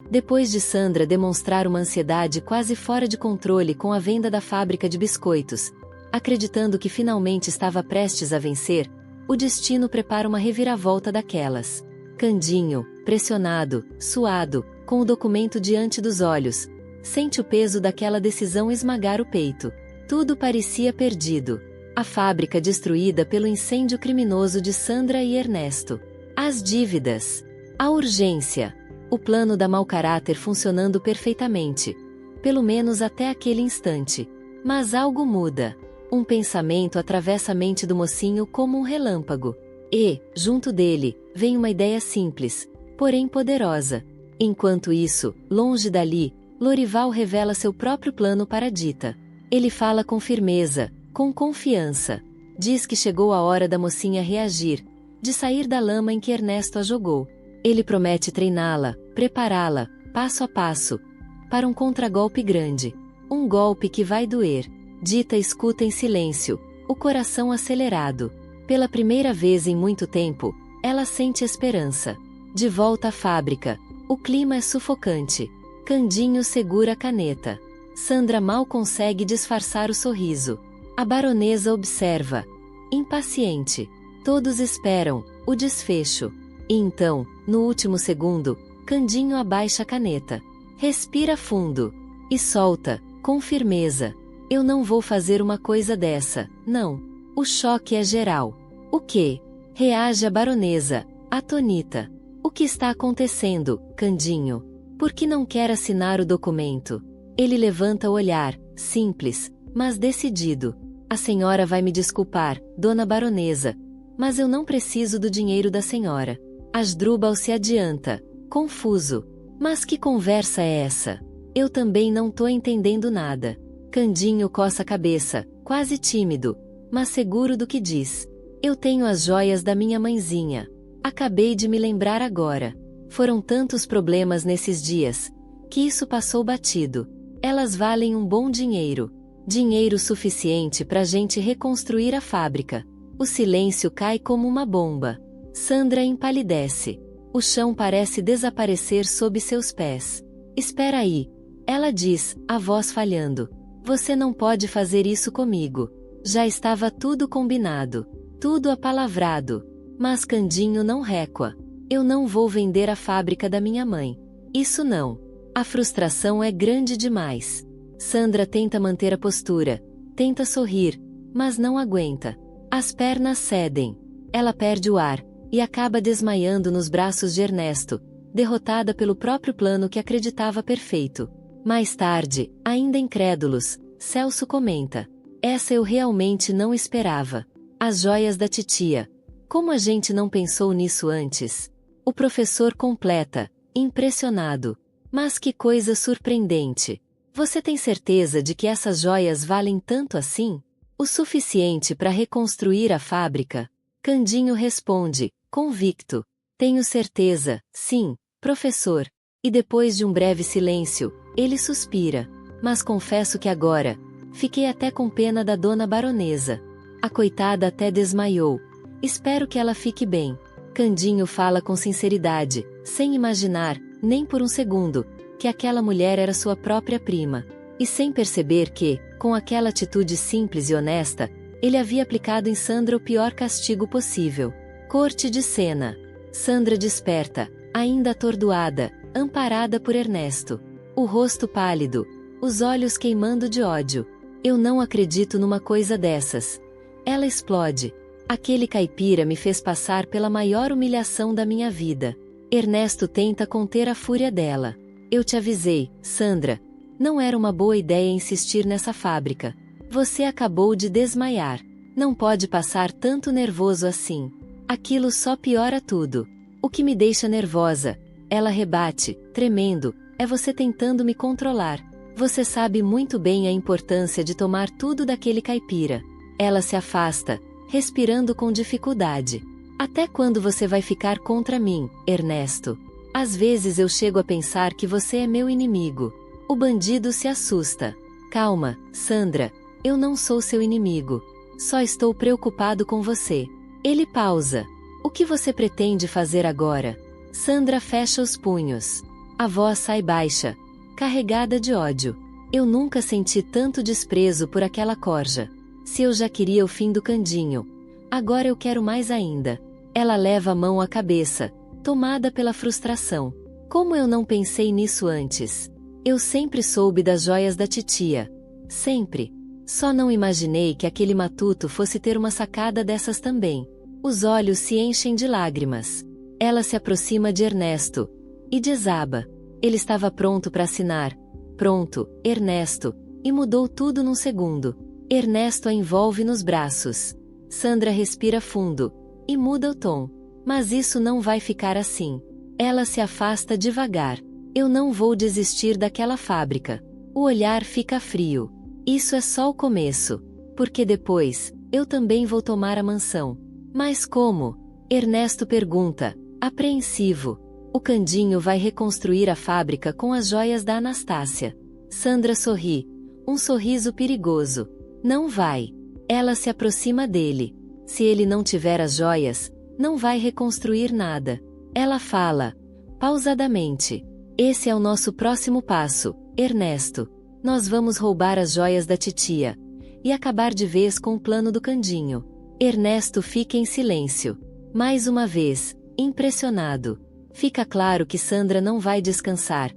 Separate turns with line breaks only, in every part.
Depois de Sandra demonstrar uma ansiedade quase fora de controle com a venda da fábrica de biscoitos, acreditando que finalmente estava prestes a vencer, o destino prepara uma reviravolta daquelas. Candinho, pressionado, suado, com o documento diante dos olhos, sente o peso daquela decisão esmagar o peito. Tudo parecia perdido. A fábrica destruída pelo incêndio criminoso de Sandra e Ernesto. As dívidas. A urgência. O plano da mau caráter funcionando perfeitamente. Pelo menos até aquele instante. Mas algo muda. Um pensamento atravessa a mente do mocinho como um relâmpago. E, junto dele, vem uma ideia simples, porém poderosa. Enquanto isso, longe dali, Lorival revela seu próprio plano para Dita. Ele fala com firmeza, com confiança. Diz que chegou a hora da mocinha reagir, de sair da lama em que Ernesto a jogou. Ele promete treiná-la, prepará-la, passo a passo, para um contragolpe grande. Um golpe que vai doer. Dita escuta em silêncio, o coração acelerado. Pela primeira vez em muito tempo, ela sente esperança. De volta à fábrica, o clima é sufocante. Candinho segura a caneta. Sandra mal consegue disfarçar o sorriso. A baronesa observa. Impaciente. Todos esperam o desfecho. E então, no último segundo, Candinho abaixa a caneta. Respira fundo. E solta, com firmeza. Eu não vou fazer uma coisa dessa, não. O choque é geral. O quê? Reage a baronesa, atonita. O que está acontecendo, Candinho? Por que não quer assinar o documento? Ele levanta o olhar, simples, mas decidido. A senhora vai me desculpar, dona baronesa, mas eu não preciso do dinheiro da senhora. Asdrubal se adianta, confuso. Mas que conversa é essa? Eu também não tô entendendo nada. Candinho coça a cabeça, quase tímido, mas seguro do que diz. Eu tenho as joias da minha mãezinha. Acabei de me lembrar agora. Foram tantos problemas nesses dias, que isso passou batido. Elas valem um bom dinheiro. Dinheiro suficiente pra gente reconstruir a fábrica. O silêncio cai como uma bomba. Sandra empalidece. O chão parece desaparecer sob seus pés. Espera aí. Ela diz, a voz falhando. Você não pode fazer isso comigo. Já estava tudo combinado. Tudo apalavrado. Mas Candinho não recua. Eu não vou vender a fábrica da minha mãe. Isso não. A frustração é grande demais. Sandra tenta manter a postura. Tenta sorrir. Mas não aguenta. As pernas cedem. Ela perde o ar. E acaba desmaiando nos braços de Ernesto. Derrotada pelo próprio plano que acreditava perfeito. Mais tarde, ainda incrédulos, Celso comenta. Essa eu realmente não esperava. As joias da titia. Como a gente não pensou nisso antes? O professor completa, impressionado. Mas que coisa surpreendente. Você tem certeza de que essas joias valem tanto assim? O suficiente para reconstruir a fábrica? Candinho responde, convicto. Tenho certeza, sim, professor. E depois de um breve silêncio, ele suspira. Mas confesso que agora, fiquei até com pena da dona baronesa. A coitada até desmaiou. Espero que ela fique bem. Candinho fala com sinceridade, sem imaginar, nem por um segundo, que aquela mulher era sua própria prima. E sem perceber que, com aquela atitude simples e honesta, ele havia aplicado em Sandra o pior castigo possível. Corte de cena. Sandra desperta, ainda atordoada, amparada por Ernesto. O rosto pálido, os olhos queimando de ódio. Eu não acredito numa coisa dessas. Ela explode. Aquele caipira me fez passar pela maior humilhação da minha vida. Ernesto tenta conter a fúria dela. Eu te avisei, Sandra. Não era uma boa ideia insistir nessa fábrica. Você acabou de desmaiar. Não pode passar tanto nervoso assim. Aquilo só piora tudo. O que me deixa nervosa, ela rebate, tremendo, é você tentando me controlar. Você sabe muito bem a importância de tomar tudo daquele caipira. Ela se afasta, respirando com dificuldade. Até quando você vai ficar contra mim, Ernesto? Às vezes eu chego a pensar que você é meu inimigo. O bandido se assusta. Calma, Sandra, eu não sou seu inimigo. Só estou preocupado com você. Ele pausa. O que você pretende fazer agora? Sandra fecha os punhos. A voz sai baixa, carregada de ódio. Eu nunca senti tanto desprezo por aquela corja. Se eu já queria o fim do Candinho, agora eu quero mais ainda. Ela leva a mão à cabeça, tomada pela frustração. Como eu não pensei nisso antes? Eu sempre soube das joias da titia. Sempre. Só não imaginei que aquele matuto fosse ter uma sacada dessas também. Os olhos se enchem de lágrimas. Ela se aproxima de Ernesto e desaba. Ele estava pronto para assinar. Pronto, Ernesto, e mudou tudo num segundo. Ernesto a envolve nos braços. Sandra respira fundo e muda o tom. Mas isso não vai ficar assim. Ela se afasta devagar. Eu não vou desistir daquela fábrica. O olhar fica frio. Isso é só o começo. Porque depois, eu também vou tomar a mansão. Mas como? Ernesto pergunta, apreensivo. O Candinho vai reconstruir a fábrica com as joias da Anastácia. Sandra sorri. Um sorriso perigoso. Não vai. Ela se aproxima dele. Se ele não tiver as joias, não vai reconstruir nada. Ela fala, pausadamente. Esse é o nosso próximo passo, Ernesto. Nós vamos roubar as joias da titia. E acabar de vez com o plano do Candinho. Ernesto fica em silêncio. Mais uma vez, impressionado. Fica claro que Sandra não vai descansar,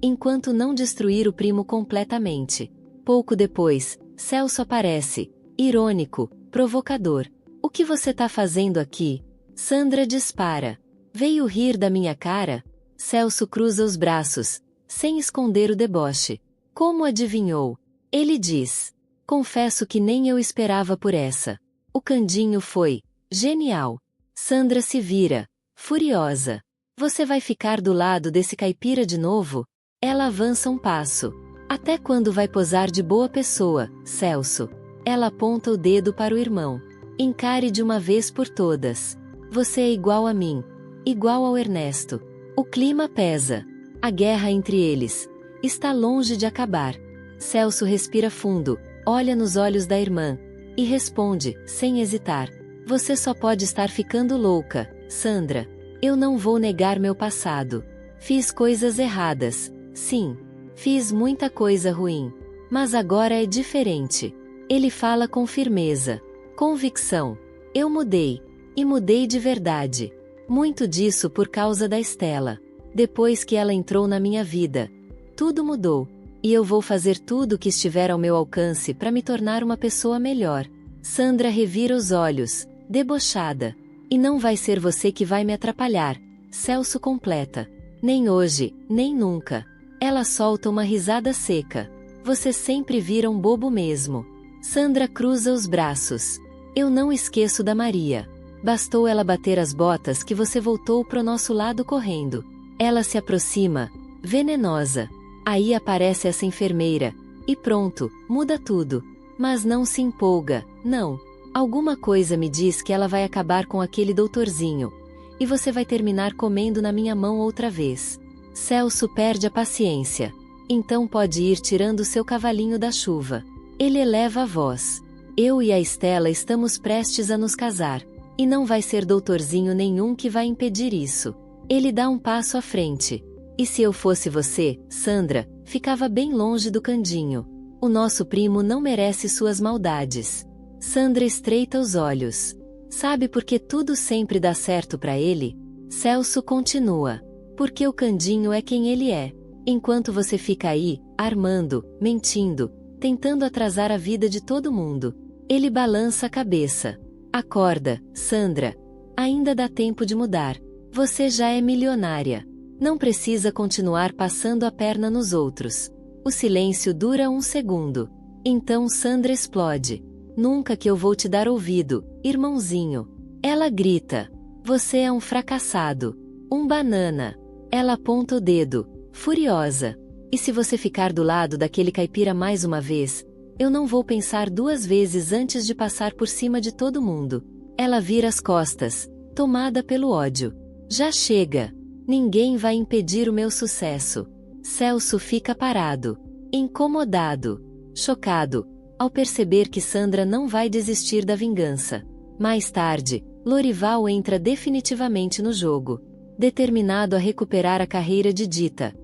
enquanto não destruir o primo completamente. Pouco depois, Celso aparece, irônico, provocador. O que você tá fazendo aqui? Sandra dispara. Veio rir da minha cara? Celso cruza os braços, sem esconder o deboche. Como adivinhou? Ele diz. Confesso que nem eu esperava por essa. O Candinho foi genial. Sandra se vira, furiosa. Você vai ficar do lado desse caipira de novo? Ela avança um passo. Até quando vai posar de boa pessoa, Celso? Ela aponta o dedo para o irmão. Encare de uma vez por todas. Você é igual a mim. Igual ao Ernesto. O clima pesa. A guerra entre eles está longe de acabar. Celso respira fundo, olha nos olhos da irmã e responde, sem hesitar. Você só pode estar ficando louca, Sandra. Eu não vou negar meu passado. Fiz coisas erradas, sim. Fiz muita coisa ruim. Mas agora é diferente. Ele fala com firmeza. Convicção. Eu mudei. E mudei de verdade. Muito disso por causa da Estela. Depois que ela entrou na minha vida, tudo mudou. E eu vou fazer tudo o que estiver ao meu alcance para me tornar uma pessoa melhor. Sandra revira os olhos, debochada. E não vai ser você que vai me atrapalhar, Celso completa. Nem hoje, nem nunca. Ela solta uma risada seca. Você sempre vira um bobo mesmo. Sandra cruza os braços. Eu não esqueço da Maria. Bastou ela bater as botas que você voltou pro nosso lado correndo. Ela se aproxima, venenosa. Aí aparece essa enfermeira. E pronto, muda tudo. Mas não se empolga, não. Alguma coisa me diz que ela vai acabar com aquele doutorzinho. E você vai terminar comendo na minha mão outra vez. Celso perde a paciência. Então pode ir tirando seu cavalinho da chuva. Ele eleva a voz. Eu e a Estela estamos prestes a nos casar. E não vai ser doutorzinho nenhum que vai impedir isso. Ele dá um passo à frente. E se eu fosse você, Sandra, ficava bem longe do Candinho. O nosso primo não merece suas maldades. Sandra estreita os olhos. Sabe por que tudo sempre dá certo para ele? Celso continua. Porque o Candinho é quem ele é. Enquanto você fica aí, armando, mentindo, tentando atrasar a vida de todo mundo. Ele balança a cabeça. Acorda, Sandra. Ainda dá tempo de mudar. Você já é milionária. Não precisa continuar passando a perna nos outros. O silêncio dura um segundo. Então Sandra explode. Nunca que eu vou te dar ouvido, irmãozinho. Ela grita. Você é um fracassado. Um banana. Ela aponta o dedo, furiosa. E se você ficar do lado daquele caipira mais uma vez, eu não vou pensar duas vezes antes de passar por cima de todo mundo. Ela vira as costas, tomada pelo ódio. Já chega. Ninguém vai impedir o meu sucesso. Celso fica parado, incomodado, chocado, ao perceber que Sandra não vai desistir da vingança. Mais tarde, Lorival entra definitivamente no jogo. Determinado a recuperar a carreira de Dita,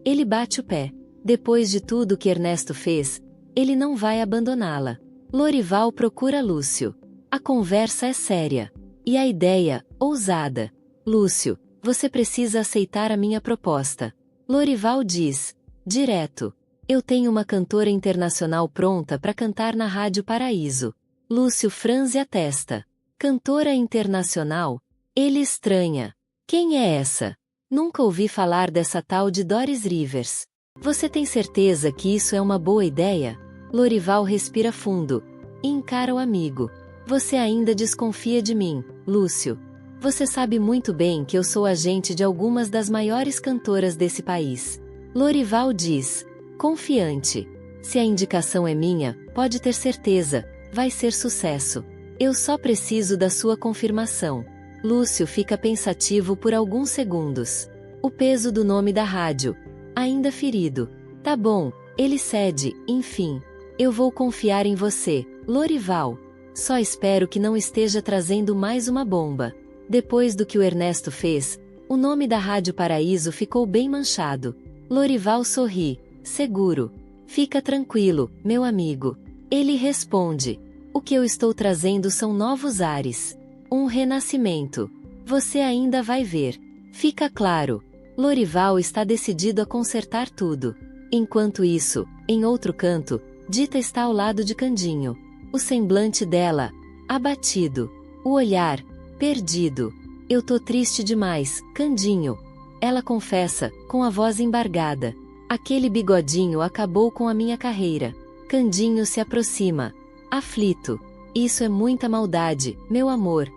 Ele bate o pé. Depois de tudo que Ernesto fez, ele não vai abandoná-la. Lorival procura Lúcio. A conversa é séria. E a ideia, ousada. Lúcio, você precisa aceitar a minha proposta. Lorival diz, direto. Eu tenho uma cantora internacional pronta para cantar na Rádio Paraíso. Lúcio franze a testa. Cantora internacional? Ele estranha. Quem é essa? Nunca ouvi falar dessa tal de Doris Rivers. Você tem certeza que isso é uma boa ideia? Lorival respira fundo e encara o amigo. Você ainda desconfia de mim, Lúcio. Você sabe muito bem que eu sou agente de algumas das maiores cantoras desse país. Lorival diz, confiante. Se a indicação é minha, pode ter certeza, vai ser sucesso. Eu só preciso da sua confirmação. Lúcio fica pensativo por alguns segundos. O peso do nome da rádio. Ainda ferido. Tá bom, ele cede, enfim. Eu vou confiar em você, Lorival. Só espero que não esteja trazendo mais uma bomba. Depois do que o Ernesto fez, o nome da Rádio Paraíso ficou bem manchado. Lorival sorri, seguro. Fica tranquilo, meu amigo. Ele responde. O que eu estou trazendo são novos ares. Um renascimento. Você ainda vai ver. Fica claro. Lorival está decidido a consertar tudo. Enquanto isso, em outro canto, Dita está ao lado de Candinho. O semblante dela, abatido. O olhar, perdido. Eu tô triste demais, Candinho. Ela confessa, com a voz embargada. Aquele bigodinho acabou com a minha carreira. Candinho se aproxima. Aflito. Isso é muita maldade, meu amor.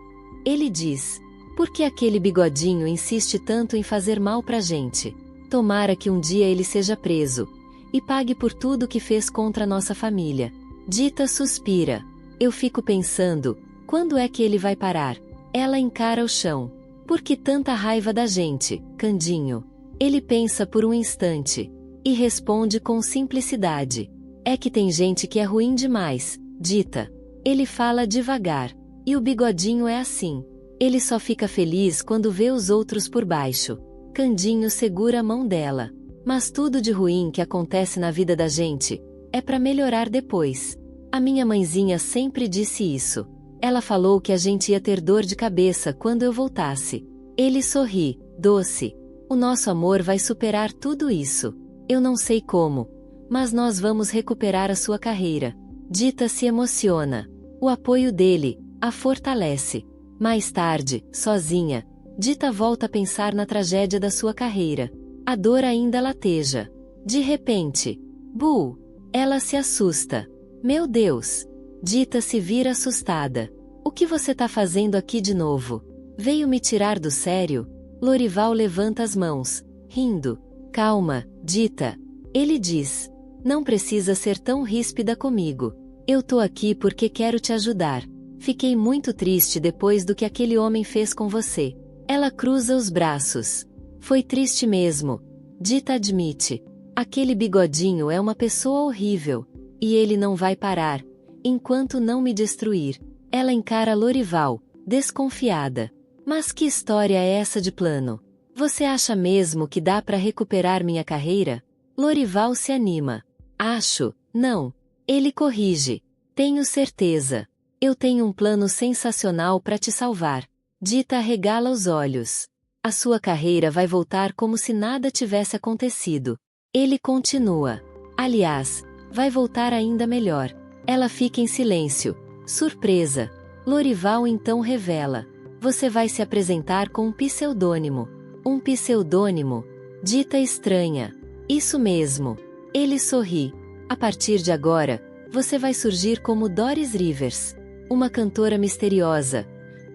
Ele diz. Por que aquele bigodinho insiste tanto em fazer mal pra gente? Tomara que um dia ele seja preso. E pague por tudo que fez contra nossa família. Dita suspira. Eu fico pensando, quando é que ele vai parar? Ela encara o chão. Por que tanta raiva da gente, Candinho? Ele pensa por um instante. E responde com simplicidade. É que tem gente que é ruim demais, Dita. Ele fala devagar. E o bigodinho é assim. Ele só fica feliz quando vê os outros por baixo. Candinho segura a mão dela. Mas tudo de ruim que acontece na vida da gente é para melhorar depois. A minha mãezinha sempre disse isso. Ela falou que a gente ia ter dor de cabeça quando eu voltasse. Ele sorri, doce. O nosso amor vai superar tudo isso. Eu não sei como, mas nós vamos recuperar a sua carreira. Dita se emociona. O apoio dele a fortalece. Mais tarde, sozinha, Dita volta a pensar na tragédia da sua carreira. A dor ainda lateja. De repente, Bu! Ela se assusta. Meu Deus! Dita se vira assustada. O que você tá fazendo aqui de novo? Veio me tirar do sério? Lorival levanta as mãos, rindo. Calma, Dita. Ele diz. Não precisa ser tão ríspida comigo. Eu tô aqui porque quero te ajudar. Fiquei muito triste depois do que aquele homem fez com você. Ela cruza os braços. Foi triste mesmo. Dita admite. Aquele bigodinho é uma pessoa horrível. E ele não vai parar, enquanto não me destruir. Ela encara Lorival, desconfiada. Mas que história é essa de plano? Você acha mesmo que dá para recuperar minha carreira? Lorival se anima. Acho, não. Ele corrige. Tenho certeza. Eu tenho um plano sensacional para te salvar. Dita arregala os olhos. A sua carreira vai voltar como se nada tivesse acontecido. Ele continua. Aliás, vai voltar ainda melhor. Ela fica em silêncio. Surpresa. Lorival então revela. Você vai se apresentar com um pseudônimo. Um pseudônimo? Dita estranha. Isso mesmo. Ele sorri. A partir de agora, você vai surgir como Doris Rivers. Uma cantora misteriosa.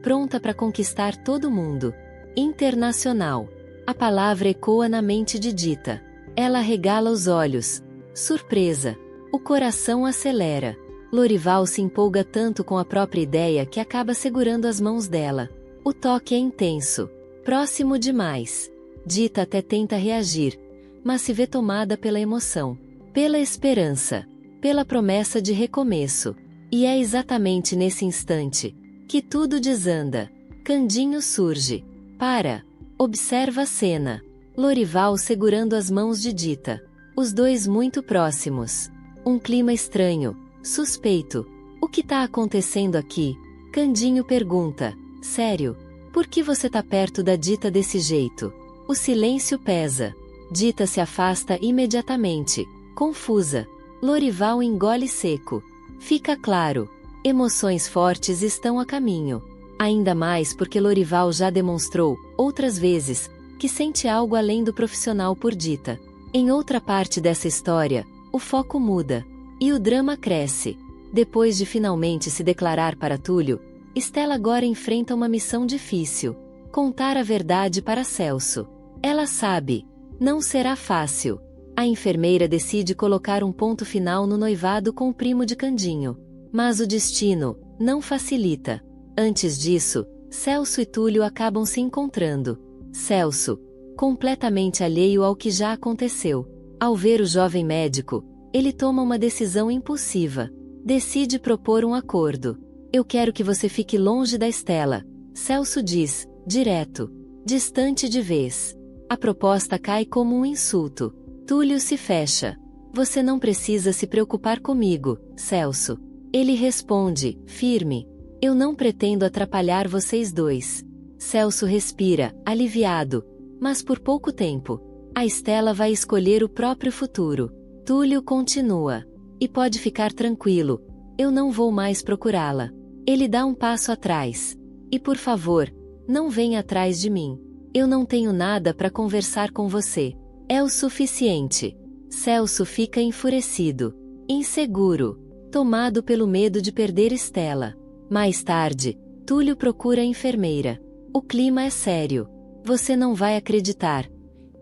Pronta para conquistar todo mundo. Internacional. A palavra ecoa na mente de Dita. Ela regala os olhos. Surpresa. O coração acelera. Lorival se empolga tanto com a própria ideia que acaba segurando as mãos dela. O toque é intenso. Próximo demais. Dita até tenta reagir, mas se vê tomada pela emoção, pela esperança, pela promessa de recomeço. E é exatamente nesse instante que tudo desanda. Candinho surge. Para. Observa a cena. Lorival segurando as mãos de Dita. Os dois muito próximos. Um clima estranho, suspeito. O que tá acontecendo aqui? Candinho pergunta. Sério? Por que você tá perto da Dita desse jeito? O silêncio pesa. Dita se afasta imediatamente, confusa. Lorival engole seco. Fica claro. Emoções fortes estão a caminho. Ainda mais porque Lorival já demonstrou, outras vezes, que sente algo além do profissional por Dita. Em outra parte dessa história, o foco muda. E o drama cresce. Depois de finalmente se declarar para Túlio, Stella agora enfrenta uma missão difícil. Contar a verdade para Celso. Ela sabe. Não será fácil. A enfermeira decide colocar um ponto final no noivado com o primo de Candinho. Mas o destino não facilita. Antes disso, Celso e Túlio acabam se encontrando. Celso, completamente alheio ao que já aconteceu. Ao ver o jovem médico, ele toma uma decisão impulsiva. Decide propor um acordo. Eu quero que você fique longe da Stella. Celso diz, direto. Distante de vez. A proposta cai como um insulto. Túlio se fecha. Você não precisa se preocupar comigo, Celso. Ele responde, firme. Eu não pretendo atrapalhar vocês dois. Celso respira, aliviado. Mas por pouco tempo. A Stella vai escolher o próprio futuro. Túlio continua. E pode ficar tranquilo. Eu não vou mais procurá-la. Ele dá um passo atrás. E por favor, não venha atrás de mim. Eu não tenho nada para conversar com você. É o suficiente. Celso fica enfurecido. Inseguro. Tomado pelo medo de perder Stella. Mais tarde, Túlio procura a enfermeira. O clima é sério. Você não vai acreditar.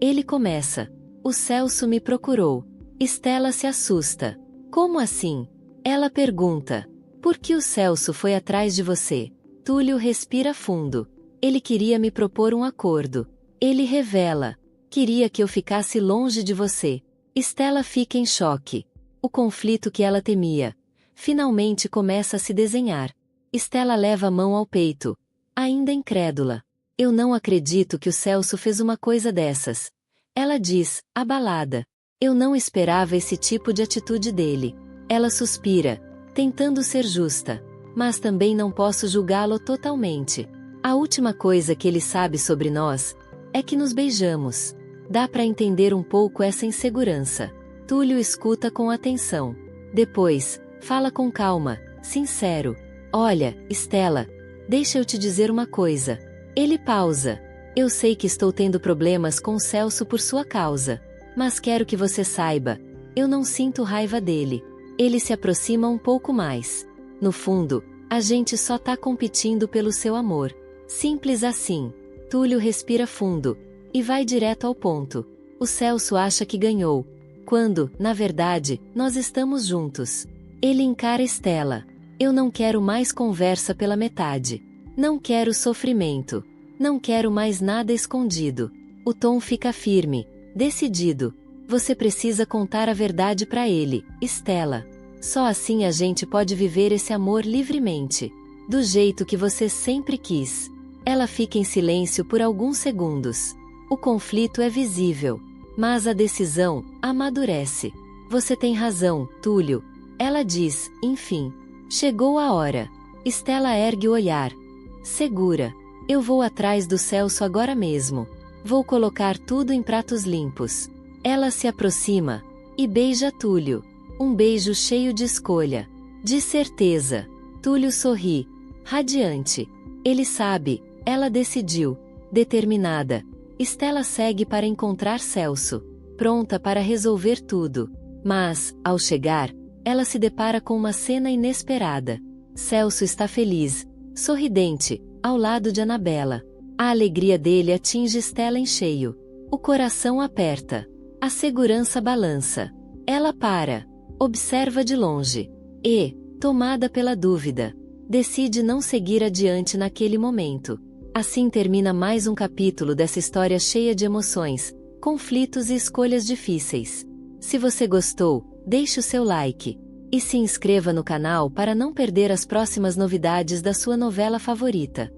Ele começa. O Celso me procurou. Stella se assusta. Como assim? Ela pergunta. Por que o Celso foi atrás de você? Túlio respira fundo. Ele queria me propor um acordo. Ele revela. Queria que eu ficasse longe de você. Stella fica em choque. O conflito que ela temia. Finalmente começa a se desenhar. Stella leva a mão ao peito. Ainda incrédula. Eu não acredito que o Celso fez uma coisa dessas. Ela diz, abalada. Eu não esperava esse tipo de atitude dele. Ela suspira, tentando ser justa. Mas também não posso julgá-lo totalmente. A última coisa que ele sabe sobre nós é que nos beijamos. Dá para entender um pouco essa insegurança. Túlio escuta com atenção. Depois, fala com calma, sincero. Olha, Stella, deixa eu te dizer uma coisa. Ele pausa. Eu sei que estou tendo problemas com Celso por sua causa. Mas quero que você saiba. Eu não sinto raiva dele. Ele se aproxima um pouco mais. No fundo, a gente só tá competindo pelo seu amor. Simples assim. Túlio respira fundo. E vai direto ao ponto. O Celso acha que ganhou. Quando, na verdade, nós estamos juntos. Ele encara Stella. Eu não quero mais conversa pela metade. Não quero sofrimento. Não quero mais nada escondido. O tom fica firme, decidido. Você precisa contar a verdade pra ele, Stella. Só assim a gente pode viver esse amor livremente. Do jeito que você sempre quis. Ela fica em silêncio por alguns segundos. O conflito é visível. Mas a decisão amadurece. Você tem razão, Túlio. Ela diz, enfim. Chegou a hora. Stella ergue o olhar. Segura. Eu vou atrás do Celso agora mesmo. Vou colocar tudo em pratos limpos. Ela se aproxima. E beija Túlio. Um beijo cheio de escolha. De certeza. Túlio sorri. Radiante. Ele sabe. Ela decidiu. Determinada. Stella segue para encontrar Celso. Pronta para resolver tudo. Mas, ao chegar, ela se depara com uma cena inesperada. Celso está feliz, sorridente, ao lado de Anabela. A alegria dele atinge Stella em cheio. O coração aperta. A segurança balança. Ela para. Observa de longe. E, tomada pela dúvida, decide não seguir adiante naquele momento. Assim termina mais um capítulo dessa história cheia de emoções, conflitos e escolhas difíceis. Se você gostou, deixe o seu like. E se inscreva no canal para não perder as próximas novidades da sua novela favorita.